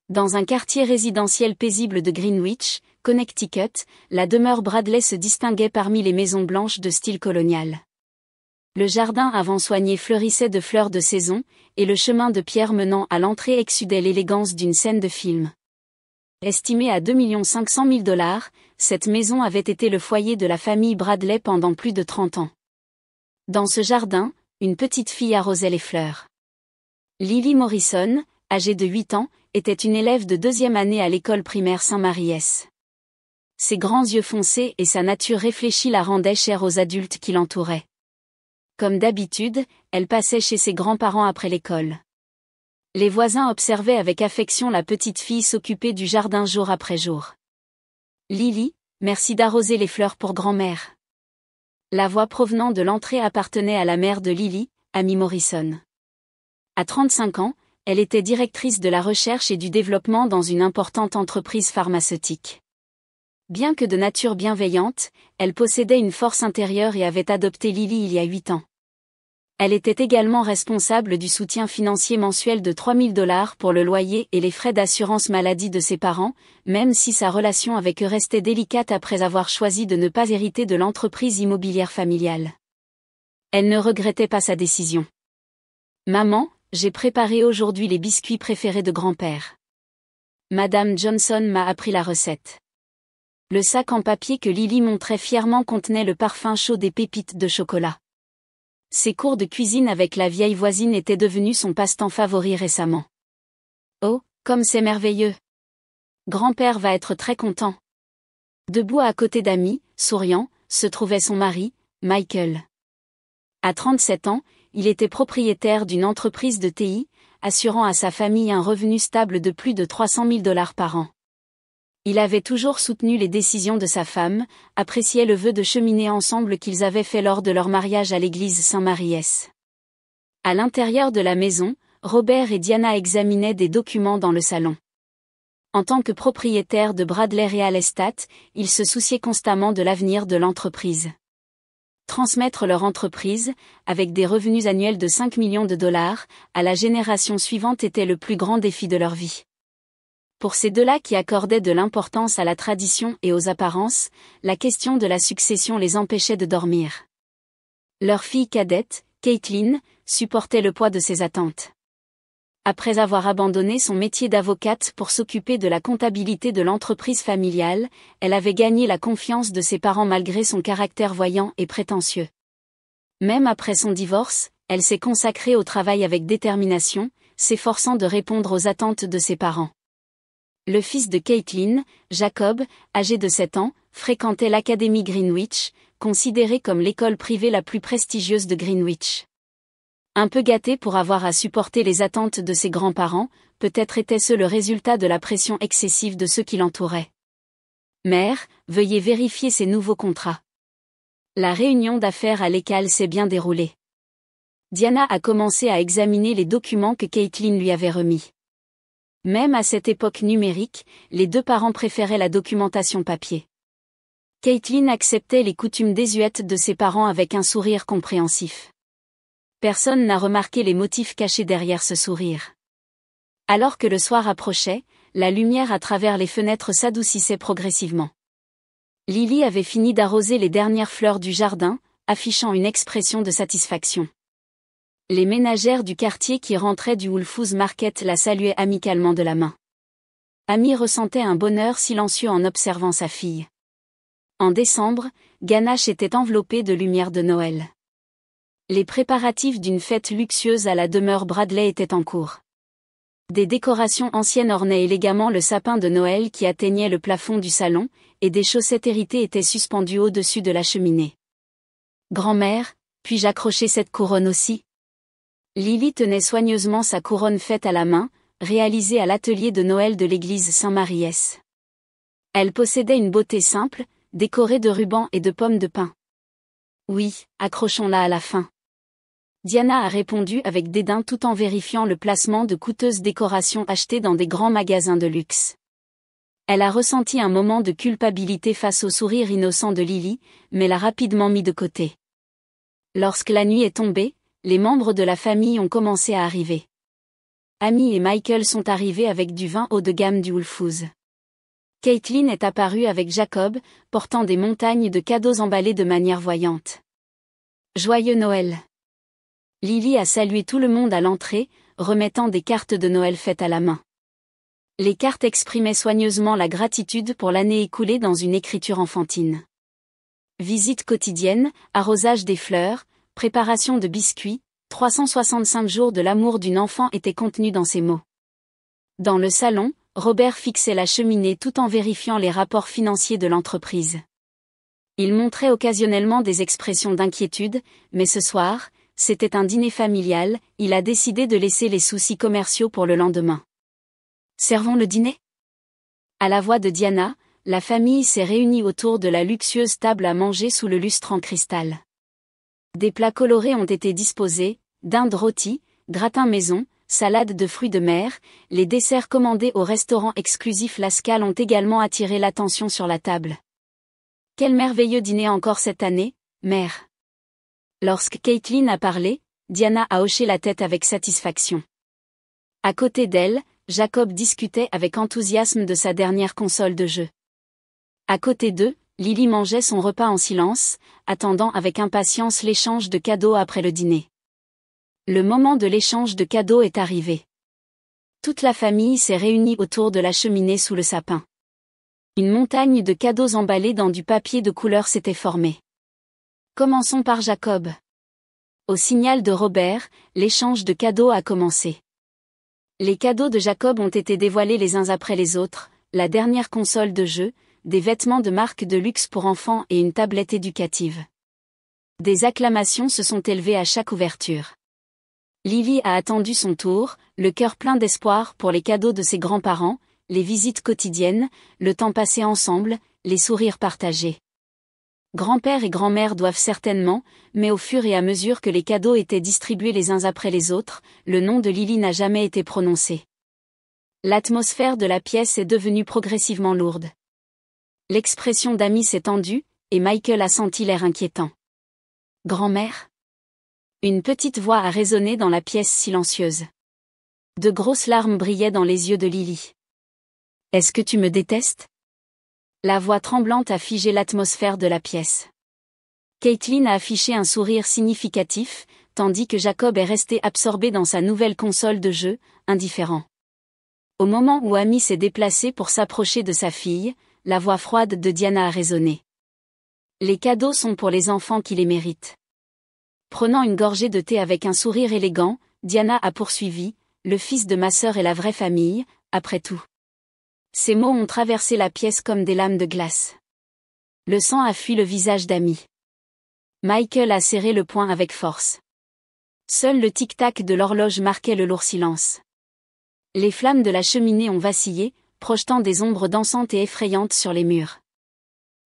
Dans un quartier résidentiel paisible de Greenwich, Connecticut, la demeure Bradley se distinguait parmi les maisons blanches de style colonial. Le jardin avant soigné fleurissait de fleurs de saison, et le chemin de pierre menant à l'entrée exsudait l'élégance d'une scène de film. Estimée à 2,5 millions de $, cette maison avait été le foyer de la famille Bradley pendant plus de 30 ans. Dans ce jardin, une petite fille arrosait les fleurs. Lily Morrison, âgée de 8 ans, était une élève de 2e année à l'école primaire Saint-Maries. Ses grands yeux foncés et sa nature réfléchie la rendaient chère aux adultes qui l'entouraient. Comme d'habitude, elle passait chez ses grands-parents après l'école. Les voisins observaient avec affection la petite fille s'occuper du jardin jour après jour. « Lily, merci d'arroser les fleurs pour grand-mère. » La voix provenant de l'entrée appartenait à la mère de Lily, Amy Morrison. À 35 ans, elle était directrice de la recherche et du développement dans une importante entreprise pharmaceutique. Bien que de nature bienveillante, elle possédait une force intérieure et avait adopté Lily il y a 8 ans. Elle était également responsable du soutien financier mensuel de $3 000 pour le loyer et les frais d'assurance maladie de ses parents, même si sa relation avec eux restait délicate après avoir choisi de ne pas hériter de l'entreprise immobilière familiale. Elle ne regrettait pas sa décision. « Maman, j'ai préparé aujourd'hui les biscuits préférés de grand-père. Madame Johnson m'a appris la recette. » Le sac en papier que Lily montrait fièrement contenait le parfum chaud des pépites de chocolat. Ses cours de cuisine avec la vieille voisine étaient devenus son passe-temps favori récemment. Oh, comme c'est merveilleux! Grand-père va être très content. Debout à côté d'Amy, souriant, se trouvait son mari, Michael. À 37 ans, il était propriétaire d'une entreprise de TI, assurant à sa famille un revenu stable de plus de $300 000 par an. Il avait toujours soutenu les décisions de sa femme, appréciait le vœu de cheminer ensemble qu'ils avaient fait lors de leur mariage à l'église Saint-Maries. À l'intérieur de la maison, Robert et Diana examinaient des documents dans le salon. En tant que propriétaire de Bradley Real Estate, ils se souciaient constamment de l'avenir de l'entreprise. Transmettre leur entreprise, avec des revenus annuels de $5 millions, à la génération suivante était le plus grand défi de leur vie. Pour ces deux-là qui accordaient de l'importance à la tradition et aux apparences, la question de la succession les empêchait de dormir. Leur fille cadette, Caitlin, supportait le poids de ces attentes. Après avoir abandonné son métier d'avocate pour s'occuper de la comptabilité de l'entreprise familiale, elle avait gagné la confiance de ses parents malgré son caractère voyant et prétentieux. Même après son divorce, elle s'est consacrée au travail avec détermination, s'efforçant de répondre aux attentes de ses parents. Le fils de Caitlin, Jacob, âgé de 7 ans, fréquentait l'Académie Greenwich, considérée comme l'école privée la plus prestigieuse de Greenwich. Un peu gâté pour avoir à supporter les attentes de ses grands-parents, peut-être était-ce le résultat de la pression excessive de ceux qui l'entouraient. Mère, veuillez vérifier ces nouveaux contrats. La réunion d'affaires à l'école s'est bien déroulée. Diana a commencé à examiner les documents que Caitlin lui avait remis. Même à cette époque numérique, les deux parents préféraient la documentation papier. Caitlin acceptait les coutumes désuètes de ses parents avec un sourire compréhensif. Personne n'a remarqué les motifs cachés derrière ce sourire. Alors que le soir approchait, la lumière à travers les fenêtres s'adoucissait progressivement. Lily avait fini d'arroser les dernières fleurs du jardin, affichant une expression de satisfaction. Les ménagères du quartier qui rentraient du Whole Foods Market la saluaient amicalement de la main. Amy ressentait un bonheur silencieux en observant sa fille. En décembre, Ganache était enveloppée de lumière de Noël. Les préparatifs d'une fête luxueuse à la demeure Bradley étaient en cours. Des décorations anciennes ornaient élégamment le sapin de Noël qui atteignait le plafond du salon, et des chaussettes héritées étaient suspendues au-dessus de la cheminée. « Grand-mère, puis-je accrocher cette couronne aussi ?» Lily tenait soigneusement sa couronne faite à la main, réalisée à l'atelier de Noël de l'église Saint-Maries. Elle possédait une beauté simple, décorée de rubans et de pommes de pin. « Oui, accrochons-la à la fin. » Diana a répondu avec dédain tout en vérifiant le placement de coûteuses décorations achetées dans des grands magasins de luxe. Elle a ressenti un moment de culpabilité face au sourire innocent de Lily, mais l'a rapidement mis de côté. Lorsque la nuit est tombée, les membres de la famille ont commencé à arriver. Amy et Michael sont arrivés avec du vin haut de gamme du Whole Foods. Caitlin est apparue avec Jacob, portant des montagnes de cadeaux emballés de manière voyante. Joyeux Noël! Lily a salué tout le monde à l'entrée, remettant des cartes de Noël faites à la main. Les cartes exprimaient soigneusement la gratitude pour l'année écoulée dans une écriture enfantine. Visite quotidienne, arrosage des fleurs, préparation de biscuits, 365 jours de l'amour d'une enfant étaient contenus dans ces mots. Dans le salon, Robert fixait la cheminée tout en vérifiant les rapports financiers de l'entreprise. Il montrait occasionnellement des expressions d'inquiétude, mais ce soir, c'était un dîner familial, il a décidé de laisser les soucis commerciaux pour le lendemain. Servons le dîner? À la voix de Diana, la famille s'est réunie autour de la luxueuse table à manger sous le lustre en cristal. Des plats colorés ont été disposés, dinde rôtie, gratin maison, salade de fruits de mer, les desserts commandés au restaurant exclusif Lascaux ont également attiré l'attention sur la table. Quel merveilleux dîner encore cette année, mère! Lorsque Caitlin a parlé, Diana a hoché la tête avec satisfaction. À côté d'elle, Jacob discutait avec enthousiasme de sa dernière console de jeu. À côté d'eux, Lily mangeait son repas en silence, attendant avec impatience l'échange de cadeaux après le dîner. Le moment de l'échange de cadeaux est arrivé. Toute la famille s'est réunie autour de la cheminée sous le sapin. Une montagne de cadeaux emballés dans du papier de couleur s'était formée. Commençons par Jacob. Au signal de Robert, l'échange de cadeaux a commencé. Les cadeaux de Jacob ont été dévoilés les uns après les autres, la dernière console de jeu, des vêtements de marque de luxe pour enfants et une tablette éducative. Des acclamations se sont élevées à chaque ouverture. Lily a attendu son tour, le cœur plein d'espoir pour les cadeaux de ses grands-parents, les visites quotidiennes, le temps passé ensemble, les sourires partagés. Grand-père et grand-mère doivent certainement, mais au fur et à mesure que les cadeaux étaient distribués les uns après les autres, le nom de Lily n'a jamais été prononcé. L'atmosphère de la pièce est devenue progressivement lourde. L'expression d'Amy s'est tendue, et Michael a senti l'air inquiétant. Grand-mère? Une petite voix a résonné dans la pièce silencieuse. De grosses larmes brillaient dans les yeux de Lily. Est-ce que tu me détestes? La voix tremblante a figé l'atmosphère de la pièce. Caitlin a affiché un sourire significatif, tandis que Jacob est resté absorbé dans sa nouvelle console de jeu, indifférent. Au moment où Amy s'est déplacée pour s'approcher de sa fille, la voix froide de Diana a résonné. Les cadeaux sont pour les enfants qui les méritent. Prenant une gorgée de thé avec un sourire élégant, Diana a poursuivi, le fils de ma sœur est la vraie famille, après tout. Ces mots ont traversé la pièce comme des lames de glace. Le sang a fui le visage d'Amy. Michael a serré le poing avec force. Seul le tic-tac de l'horloge marquait le lourd silence. Les flammes de la cheminée ont vacillé, projetant des ombres dansantes et effrayantes sur les murs.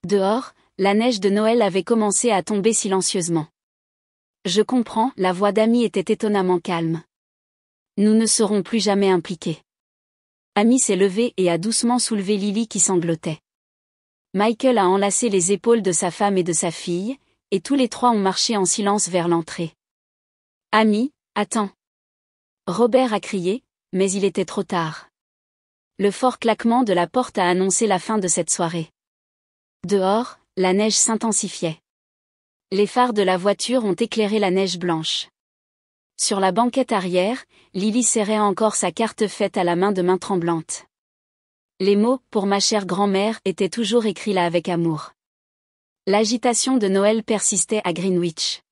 Dehors, la neige de Noël avait commencé à tomber silencieusement. Je comprends, la voix d'Amy était étonnamment calme. Nous ne serons plus jamais impliqués. Amy s'est levée et a doucement soulevé Lily qui sanglotait. Michael a enlacé les épaules de sa femme et de sa fille, et tous les trois ont marché en silence vers l'entrée. Amy, attends. Robert a crié, mais il était trop tard. Le fort claquement de la porte a annoncé la fin de cette soirée. Dehors, la neige s'intensifiait. Les phares de la voiture ont éclairé la neige blanche. Sur la banquette arrière, Lily serrait encore sa carte faite à la main de main tremblante. Les mots « pour ma chère grand-mère » étaient toujours écrits là avec amour. L'agitation de Noël persistait à Greenwich.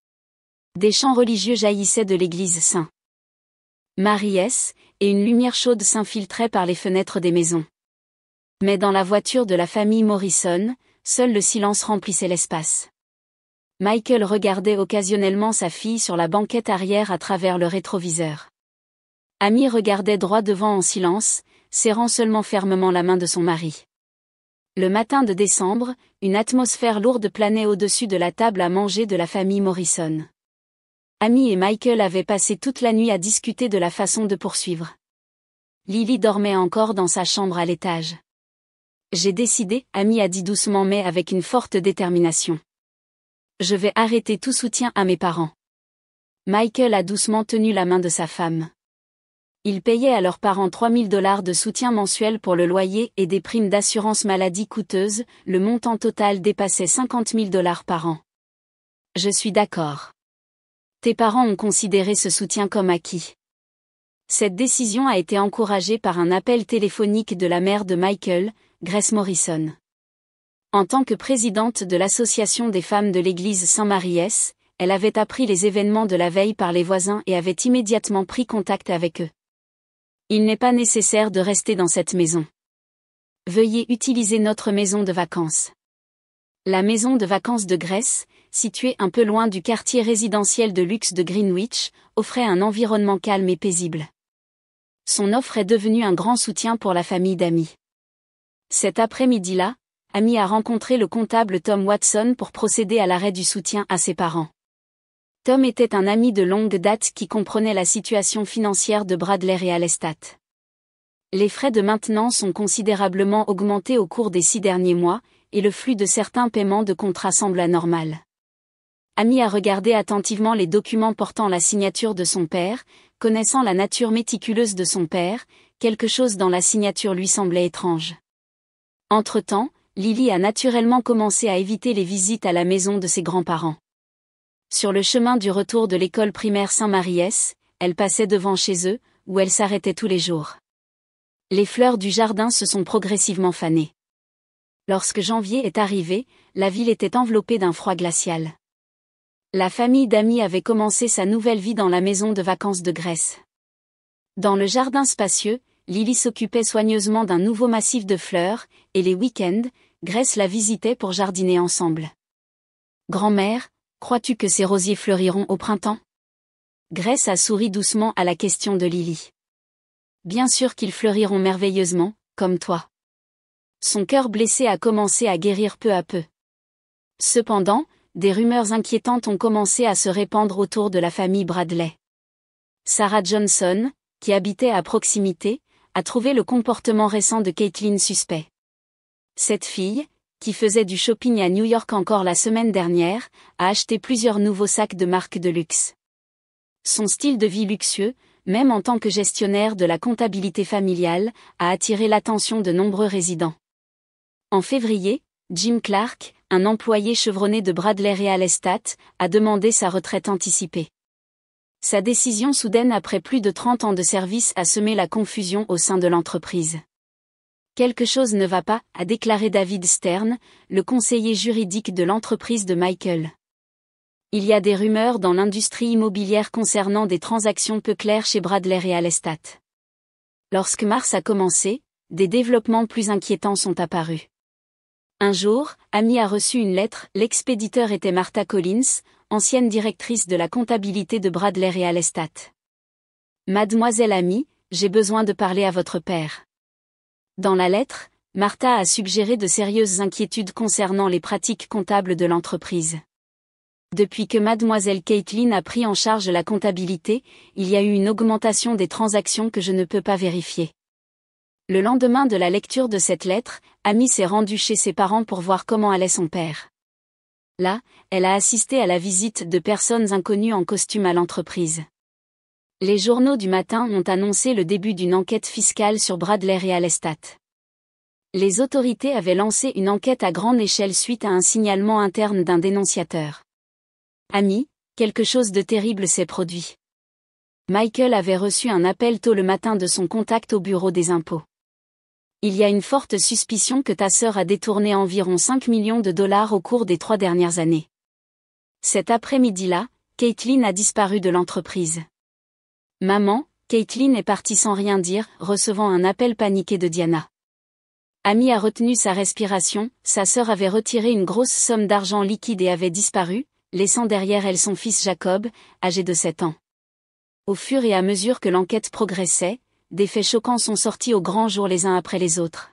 Des chants religieux jaillissaient de l'église Saint Marie-S, et une lumière chaude s'infiltrait par les fenêtres des maisons. Mais dans la voiture de la famille Morrison, seul le silence remplissait l'espace. Michael regardait occasionnellement sa fille sur la banquette arrière à travers le rétroviseur. Amy regardait droit devant en silence, serrant seulement fermement la main de son mari. Le matin de décembre, une atmosphère lourde planait au-dessus de la table à manger de la famille Morrison. Amy et Michael avaient passé toute la nuit à discuter de la façon de poursuivre. Lily dormait encore dans sa chambre à l'étage. J'ai décidé, Amy a dit doucement mais avec une forte détermination. Je vais arrêter tout soutien à mes parents. Michael a doucement tenu la main de sa femme. Ils payaient à leurs parents $3 000 de soutien mensuel pour le loyer et des primes d'assurance maladie coûteuses, le montant total dépassait $50 000 par an. Je suis d'accord. Tes parents ont considéré ce soutien comme acquis. Cette décision a été encouragée par un appel téléphonique de la mère de Michael, Grace Morrison. En tant que présidente de l'Association des femmes de l'église Saint-Maries, elle avait appris les événements de la veille par les voisins et avait immédiatement pris contact avec eux. Il n'est pas nécessaire de rester dans cette maison. Veuillez utiliser notre maison de vacances. La maison de vacances de Grace, située un peu loin du quartier résidentiel de luxe de Greenwich, offrait un environnement calme et paisible. Son offre est devenue un grand soutien pour la famille d'Amy. Cet après-midi-là, Amy a rencontré le comptable Tom Watson pour procéder à l'arrêt du soutien à ses parents. Tom était un ami de longue date qui comprenait la situation financière de Bradley Real Estate. Les frais de maintenance ont considérablement augmenté au cours des 6 derniers mois, et le flux de certains paiements de contrats semble anormal. Amy a regardé attentivement les documents portant la signature de son père, connaissant la nature méticuleuse de son père, quelque chose dans la signature lui semblait étrange. Entre-temps, Lily a naturellement commencé à éviter les visites à la maison de ses grands-parents. Sur le chemin du retour de l'école primaire Saint-Maries, elle passait devant chez eux, où elle s'arrêtait tous les jours. Les fleurs du jardin se sont progressivement fanées. Lorsque janvier est arrivé, la ville était enveloppée d'un froid glacial. La famille d'Amy avait commencé sa nouvelle vie dans la maison de vacances de Grace. Dans le jardin spacieux, Lily s'occupait soigneusement d'un nouveau massif de fleurs, et les week-ends, Grace la visitait pour jardiner ensemble. « Grand-mère, crois-tu que ces rosiers fleuriront au printemps ?» Grace a souri doucement à la question de Lily. « Bien sûr qu'ils fleuriront merveilleusement, comme toi. » Son cœur blessé a commencé à guérir peu à peu. Cependant, des rumeurs inquiétantes ont commencé à se répandre autour de la famille Bradley. Sarah Johnson, qui habitait à proximité, a trouvé le comportement récent de Caitlin suspect. Cette fille, qui faisait du shopping à New York encore la semaine dernière, a acheté plusieurs nouveaux sacs de marque de luxe. Son style de vie luxueux, même en tant que gestionnaire de la comptabilité familiale, a attiré l'attention de nombreux résidents. En février, Jim Clark, un employé chevronné de Bradley Real Estate, a demandé sa retraite anticipée. Sa décision soudaine après plus de 30 ans de service a semé la confusion au sein de l'entreprise. Quelque chose ne va pas, a déclaré David Stern, le conseiller juridique de l'entreprise de Michael. Il y a des rumeurs dans l'industrie immobilière concernant des transactions peu claires chez Bradley Real Estate. Lorsque mars a commencé, des développements plus inquiétants sont apparus. Un jour, Amy a reçu une lettre, l'expéditeur était Martha Collins, ancienne directrice de la comptabilité de Bradley Real Estate. Mademoiselle Amy, j'ai besoin de parler à votre père. Dans la lettre, Martha a suggéré de sérieuses inquiétudes concernant les pratiques comptables de l'entreprise. Depuis que mademoiselle Caitlin a pris en charge la comptabilité, il y a eu une augmentation des transactions que je ne peux pas vérifier. Le lendemain de la lecture de cette lettre, Amy s'est rendue chez ses parents pour voir comment allait son père. Là, elle a assisté à la visite de personnes inconnues en costume à l'entreprise. Les journaux du matin ont annoncé le début d'une enquête fiscale sur Bradley Real Estate. Les autorités avaient lancé une enquête à grande échelle suite à un signalement interne d'un dénonciateur. Amy, quelque chose de terrible s'est produit. Michael avait reçu un appel tôt le matin de son contact au bureau des impôts. Il y a une forte suspicion que ta sœur a détourné environ 5 millions de dollars au cours des 3 dernières années. Cet après-midi-là, Caitlin a disparu de l'entreprise. Maman, Caitlin est partie sans rien dire, recevant un appel paniqué de Diana. Amy a retenu sa respiration, sa sœur avait retiré une grosse somme d'argent liquide et avait disparu, laissant derrière elle son fils Jacob, âgé de 7 ans. Au fur et à mesure que l'enquête progressait, des faits choquants sont sortis au grand jour les uns après les autres.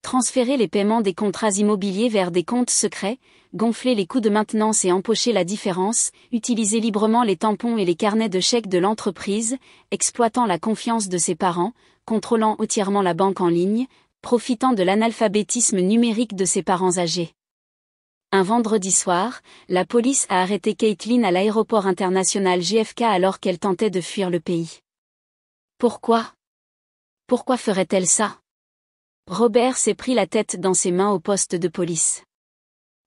Transférer les paiements des contrats immobiliers vers des comptes secrets, gonfler les coûts de maintenance et empocher la différence, utiliser librement les tampons et les carnets de chèques de l'entreprise, exploitant la confiance de ses parents, contrôlant entièrement la banque en ligne, profitant de l'analphabétisme numérique de ses parents âgés. Un vendredi soir, la police a arrêté Caitlin à l'aéroport international JFK alors qu'elle tentait de fuir le pays. Pourquoi? Pourquoi ferait-elle ça? Robert s'est pris la tête dans ses mains au poste de police.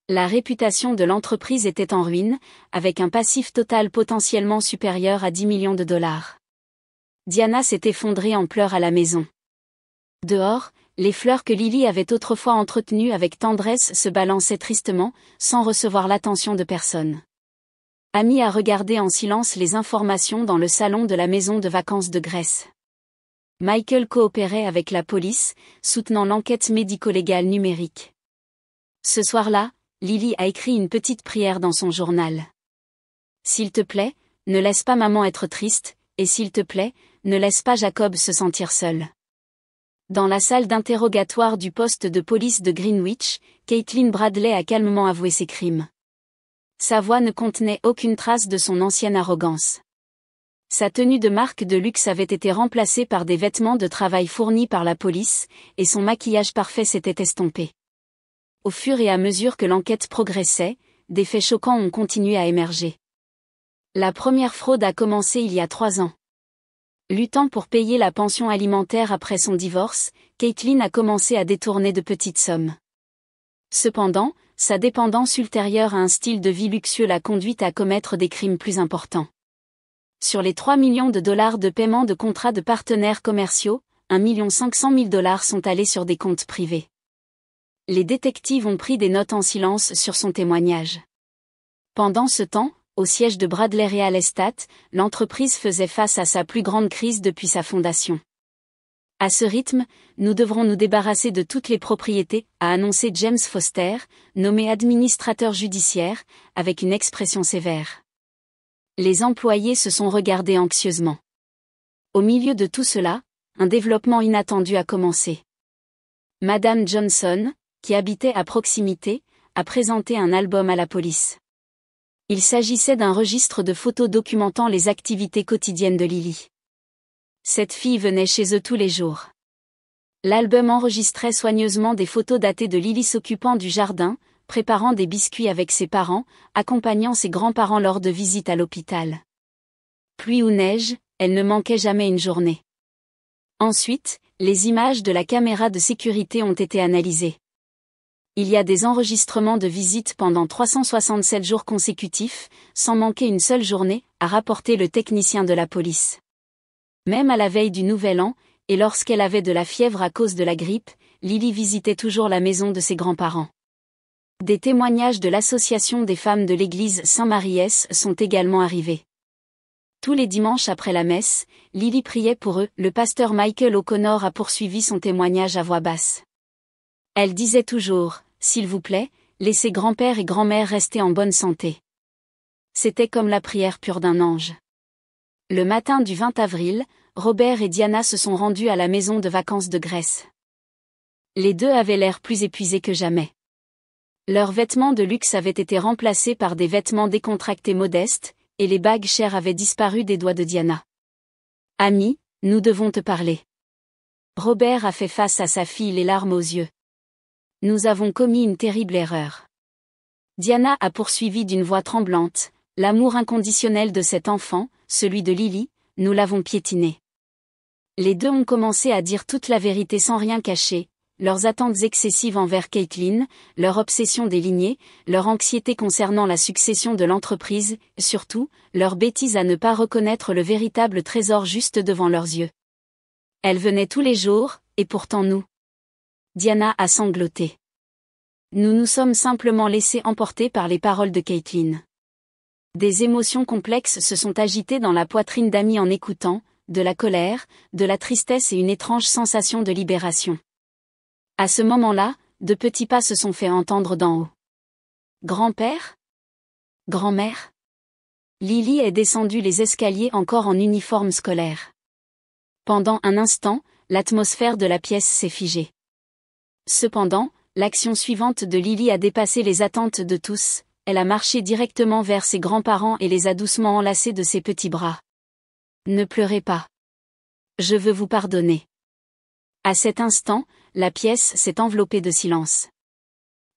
La réputation de l'entreprise était en ruine, avec un passif total potentiellement supérieur à 10 millions de dollars. Diana s'est effondrée en pleurs à la maison. Dehors, les fleurs que Lily avait autrefois entretenues avec tendresse se balançaient tristement, sans recevoir l'attention de personne. Amy a regardé en silence les informations dans le salon de la maison de vacances de Grace. Michael coopérait avec la police, soutenant l'enquête médico-légale numérique. Ce soir-là, Lily a écrit une petite prière dans son journal. S'il te plaît, ne laisse pas maman être triste, et s'il te plaît, ne laisse pas Jacob se sentir seul. Dans la salle d'interrogatoire du poste de police de Greenwich, Caitlin Bradley a calmement avoué ses crimes. Sa voix ne contenait aucune trace de son ancienne arrogance. Sa tenue de marque de luxe avait été remplacée par des vêtements de travail fournis par la police, et son maquillage parfait s'était estompé. Au fur et à mesure que l'enquête progressait, des faits choquants ont continué à émerger. La première fraude a commencé il y a 3 ans. Luttant pour payer la pension alimentaire après son divorce, Caitlin a commencé à détourner de petites sommes. Cependant, sa dépendance ultérieure à un style de vie luxueux l'a conduite à commettre des crimes plus importants. Sur les 3 millions de dollars de paiement de contrats de partenaires commerciaux, 1 500 000 dollars sont allés sur des comptes privés. Les détectives ont pris des notes en silence sur son témoignage. Pendant ce temps, au siège de Bradley Real Estate, l'entreprise faisait face à sa plus grande crise depuis sa fondation. À ce rythme, nous devrons nous débarrasser de toutes les propriétés, a annoncé James Foster, nommé administrateur judiciaire, avec une expression sévère. Les employés se sont regardés anxieusement. Au milieu de tout cela, un développement inattendu a commencé. Madame Johnson, qui habitait à proximité, a présenté un album à la police. Il s'agissait d'un registre de photos documentant les activités quotidiennes de Lily. Cette fille venait chez eux tous les jours. L'album enregistrait soigneusement des photos datées de Lily s'occupant du jardin, préparant des biscuits avec ses parents, accompagnant ses grands-parents lors de visites à l'hôpital. Pluie ou neige, elle ne manquait jamais une journée. Ensuite, les images de la caméra de sécurité ont été analysées. Il y a des enregistrements de visites pendant 367 jours consécutifs, sans manquer une seule journée, a rapporté le technicien de la police. Même à la veille du Nouvel An, et lorsqu'elle avait de la fièvre à cause de la grippe, Lily visitait toujours la maison de ses grands-parents. Des témoignages de l'Association des femmes de l'église Saint-Marie-S sont également arrivés. Tous les dimanches après la messe, Lily priait pour eux. Le pasteur Michael O'Connor a poursuivi son témoignage à voix basse. Elle disait toujours, « S'il vous plaît, laissez grand-père et grand-mère rester en bonne santé. » C'était comme la prière pure d'un ange. Le matin du 20 avril, Robert et Diana se sont rendus à la maison de vacances de Grace. Les deux avaient l'air plus épuisés que jamais. Leurs vêtements de luxe avaient été remplacés par des vêtements décontractés modestes, et les bagues chères avaient disparu des doigts de Diana. « Ami, nous devons te parler. » Robert a fait face à sa fille les larmes aux yeux. « Nous avons commis une terrible erreur. » Diana a poursuivi d'une voix tremblante, « L'amour inconditionnel de cet enfant, celui de Lily, nous l'avons piétiné. » Les deux ont commencé à dire toute la vérité sans rien cacher, leurs attentes excessives envers Caitlin, leur obsession des lignées, leur anxiété concernant la succession de l'entreprise, surtout, leur bêtise à ne pas reconnaître le véritable trésor juste devant leurs yeux. Elle venait tous les jours, et pourtant nous. Diana a sangloté. Nous nous sommes simplement laissés emporter par les paroles de Caitlin. Des émotions complexes se sont agitées dans la poitrine d'Amy en écoutant, de la colère, de la tristesse et une étrange sensation de libération. À ce moment-là, de petits pas se sont fait entendre d'en haut. Grand-père? Grand-mère? Lily est descendue les escaliers encore en uniforme scolaire. Pendant un instant, l'atmosphère de la pièce s'est figée. Cependant, l'action suivante de Lily a dépassé les attentes de tous, elle a marché directement vers ses grands-parents et les a doucement enlacés de ses petits bras. Ne pleurez pas. Je veux vous pardonner. À cet instant, la pièce s'est enveloppée de silence.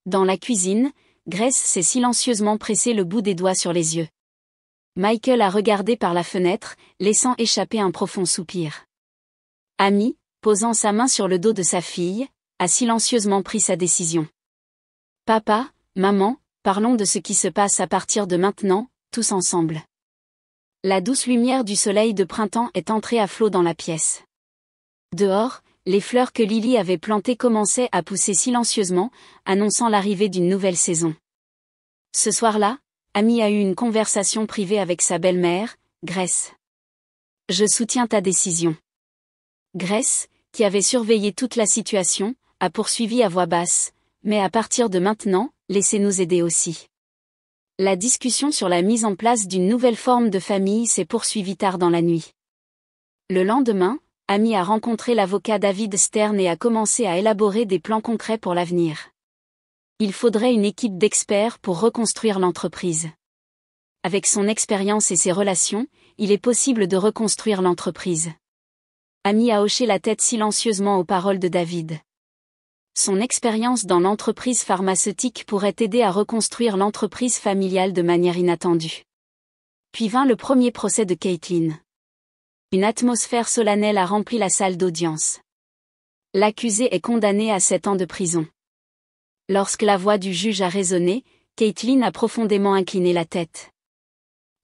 Dans la cuisine, Grace s'est silencieusement pressé le bout des doigts sur les yeux. Michael a regardé par la fenêtre, laissant échapper un profond soupir. Amy, posant sa main sur le dos de sa fille, a silencieusement pris sa décision. Papa, maman, parlons de ce qui se passe à partir de maintenant, tous ensemble. La douce lumière du soleil de printemps est entrée à flot dans la pièce. Dehors, les fleurs que Lily avait plantées commençaient à pousser silencieusement, annonçant l'arrivée d'une nouvelle saison. Ce soir-là, Amy a eu une conversation privée avec sa belle-mère, Grace. Je soutiens ta décision. Grace, qui avait surveillé toute la situation, a poursuivi à voix basse, mais à partir de maintenant, laissez-nous aider aussi. La discussion sur la mise en place d'une nouvelle forme de famille s'est poursuivie tard dans la nuit. Le lendemain, Amy a rencontré l'avocat David Stern et a commencé à élaborer des plans concrets pour l'avenir. Il faudrait une équipe d'experts pour reconstruire l'entreprise. Avec son expérience et ses relations, il est possible de reconstruire l'entreprise. Amy a hoché la tête silencieusement aux paroles de David. Son expérience dans l'entreprise pharmaceutique pourrait aider à reconstruire l'entreprise familiale de manière inattendue. Puis vint le premier procès de Caitlin. Une atmosphère solennelle a rempli la salle d'audience. L'accusé est condamné à 7 ans de prison. Lorsque la voix du juge a résonné, Caitlin a profondément incliné la tête.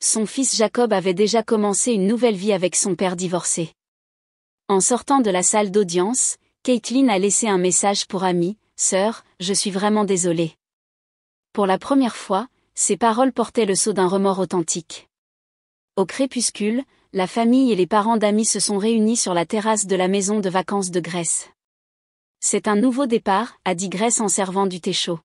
Son fils Jacob avait déjà commencé une nouvelle vie avec son père divorcé. En sortant de la salle d'audience, Caitlin a laissé un message pour Amy, « Sœur, je suis vraiment désolée. » Pour la première fois, ces paroles portaient le sceau d'un remords authentique. Au crépuscule, la famille et les parents d'Amy se sont réunis sur la terrasse de la maison de vacances de Grace. « C'est un nouveau départ, » a dit Grace en servant du thé chaud.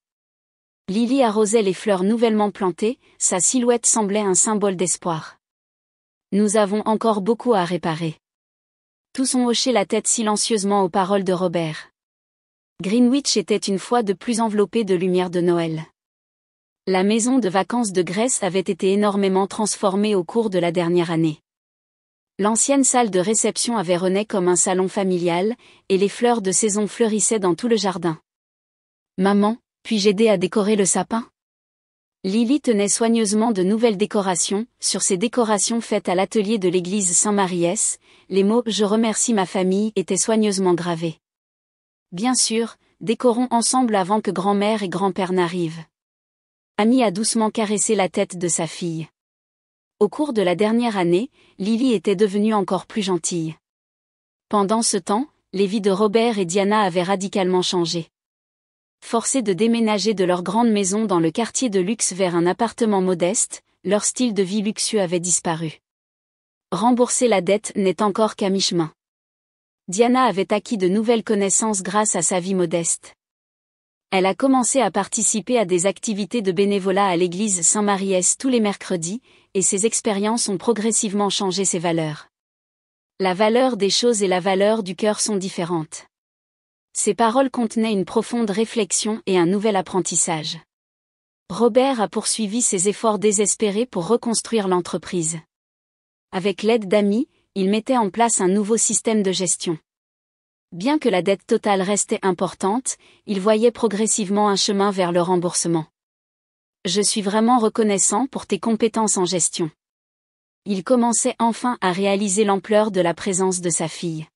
Lily arrosait les fleurs nouvellement plantées, sa silhouette semblait un symbole d'espoir. « Nous avons encore beaucoup à réparer. » Tous ont hoché la tête silencieusement aux paroles de Robert. Greenwich était une fois de plus enveloppée de lumière de Noël. La maison de vacances de Grace avait été énormément transformée au cours de la dernière année. L'ancienne salle de réception avait rené comme un salon familial, et les fleurs de saison fleurissaient dans tout le jardin. « Maman, puis-je aider à décorer le sapin ?» Lily tenait soigneusement de nouvelles décorations. Sur ces décorations faites à l'atelier de l'église Saint-Marie-S, les mots « Je remercie ma famille » étaient soigneusement gravés. Bien sûr, décorons ensemble avant que grand-mère et grand-père n'arrivent. Amy a doucement caressé la tête de sa fille. Au cours de la dernière année, Lily était devenue encore plus gentille. Pendant ce temps, les vies de Robert et Diana avaient radicalement changé. Forcés de déménager de leur grande maison dans le quartier de luxe vers un appartement modeste, leur style de vie luxueux avait disparu. Rembourser la dette n'est encore qu'à mi-chemin. Diana avait acquis de nouvelles connaissances grâce à sa vie modeste. Elle a commencé à participer à des activités de bénévolat à l'église Saint-Marie-S tous les mercredis, et ses expériences ont progressivement changé ses valeurs. La valeur des choses et la valeur du cœur sont différentes. Ces paroles contenaient une profonde réflexion et un nouvel apprentissage. Robert a poursuivi ses efforts désespérés pour reconstruire l'entreprise. Avec l'aide d'Amy, il mettait en place un nouveau système de gestion. Bien que la dette totale restait importante, il voyait progressivement un chemin vers le remboursement. « Je suis vraiment reconnaissant pour tes compétences en gestion. » Il commençait enfin à réaliser l'ampleur de la présence de sa fille.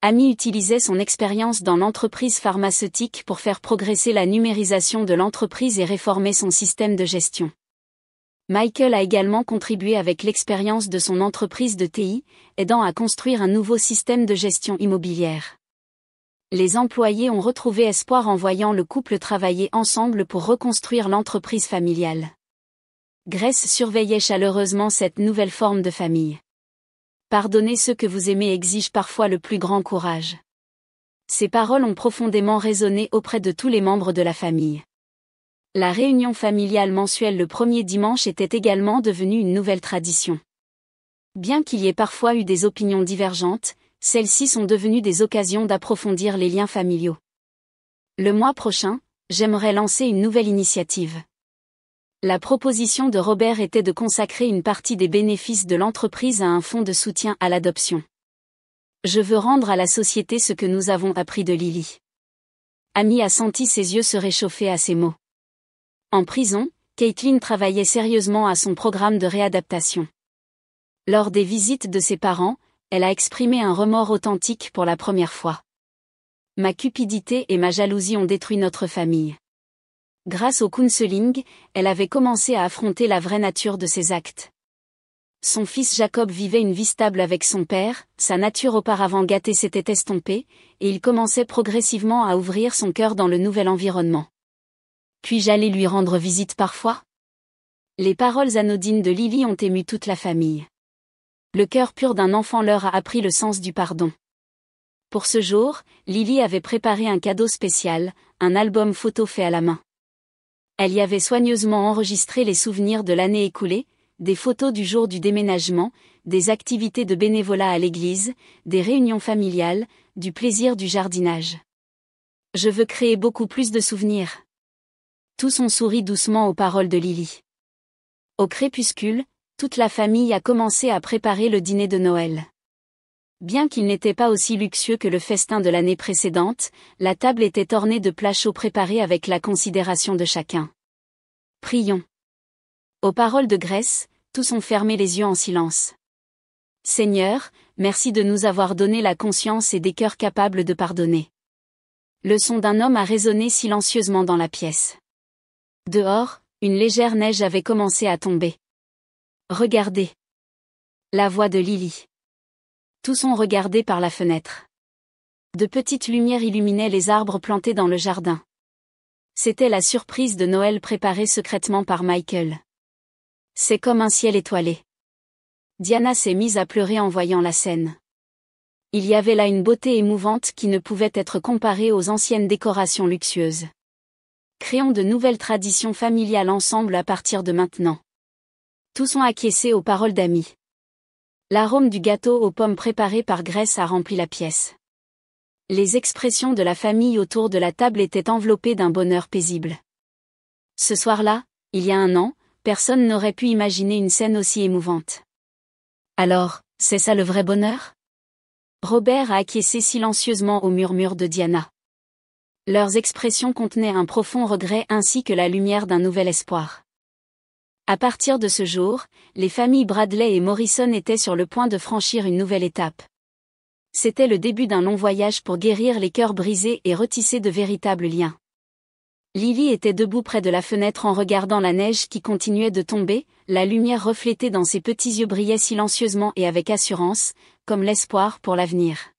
Amy utilisait son expérience dans l'entreprise pharmaceutique pour faire progresser la numérisation de l'entreprise et réformer son système de gestion. Michael a également contribué avec l'expérience de son entreprise de TI, aidant à construire un nouveau système de gestion immobilière. Les employés ont retrouvé espoir en voyant le couple travailler ensemble pour reconstruire l'entreprise familiale. Grace surveillait chaleureusement cette nouvelle forme de famille. Pardonner ceux que vous aimez exige parfois le plus grand courage. Ces paroles ont profondément résonné auprès de tous les membres de la famille. La réunion familiale mensuelle le premier dimanche était également devenue une nouvelle tradition. Bien qu'il y ait parfois eu des opinions divergentes, celles-ci sont devenues des occasions d'approfondir les liens familiaux. Le mois prochain, j'aimerais lancer une nouvelle initiative. La proposition de Robert était de consacrer une partie des bénéfices de l'entreprise à un fonds de soutien à l'adoption. Je veux rendre à la société ce que nous avons appris de Lily. Amy a senti ses yeux se réchauffer à ces mots. En prison, Caitlin travaillait sérieusement à son programme de réadaptation. Lors des visites de ses parents, Elle a exprimé un remords authentique pour la première fois. Ma cupidité et ma jalousie ont détruit notre famille. Grâce au counseling, elle avait commencé à affronter la vraie nature de ses actes. Son fils Jacob vivait une vie stable avec son père, sa nature auparavant gâtée s'était estompée, et il commençait progressivement à ouvrir son cœur dans le nouvel environnement. Puis-je aller lui rendre visite parfois ? Les paroles anodines de Lily ont ému toute la famille. Le cœur pur d'un enfant leur a appris le sens du pardon. Pour ce jour, Lily avait préparé un cadeau spécial, un album photo fait à la main. Elle y avait soigneusement enregistré les souvenirs de l'année écoulée, des photos du jour du déménagement, des activités de bénévolat à l'église, des réunions familiales, du plaisir du jardinage. Je veux créer beaucoup plus de souvenirs. Tous ont souri doucement aux paroles de Lily. Au crépuscule, toute la famille a commencé à préparer le dîner de Noël. Bien qu'il n'était pas aussi luxueux que le festin de l'année précédente, la table était ornée de plats chauds préparés avec la considération de chacun. Prions. Aux paroles de Grace, tous ont fermé les yeux en silence. Seigneur, merci de nous avoir donné la conscience et des cœurs capables de pardonner. Le son d'un homme a résonné silencieusement dans la pièce. Dehors, une légère neige avait commencé à tomber. Regardez. La voix de Lily. Tous ont regardé par la fenêtre. De petites lumières illuminaient les arbres plantés dans le jardin. C'était la surprise de Noël préparée secrètement par Michael. C'est comme un ciel étoilé. Diana s'est mise à pleurer en voyant la scène. Il y avait là une beauté émouvante qui ne pouvait être comparée aux anciennes décorations luxueuses. Créons de nouvelles traditions familiales ensemble à partir de maintenant. Tous ont acquiescé aux paroles d'amis. L'arôme du gâteau aux pommes préparé par Grace a rempli la pièce. Les expressions de la famille autour de la table étaient enveloppées d'un bonheur paisible. Ce soir-là, il y a un an, personne n'aurait pu imaginer une scène aussi émouvante. Alors, c'est ça le vrai bonheur ? Robert a acquiescé silencieusement au murmure de Diana. Leurs expressions contenaient un profond regret ainsi que la lumière d'un nouvel espoir. À partir de ce jour, les familles Bradley et Morrison étaient sur le point de franchir une nouvelle étape. C'était le début d'un long voyage pour guérir les cœurs brisés et retisser de véritables liens. Lily était debout près de la fenêtre en regardant la neige qui continuait de tomber, la lumière reflétée dans ses petits yeux brillait silencieusement et avec assurance, comme l'espoir pour l'avenir.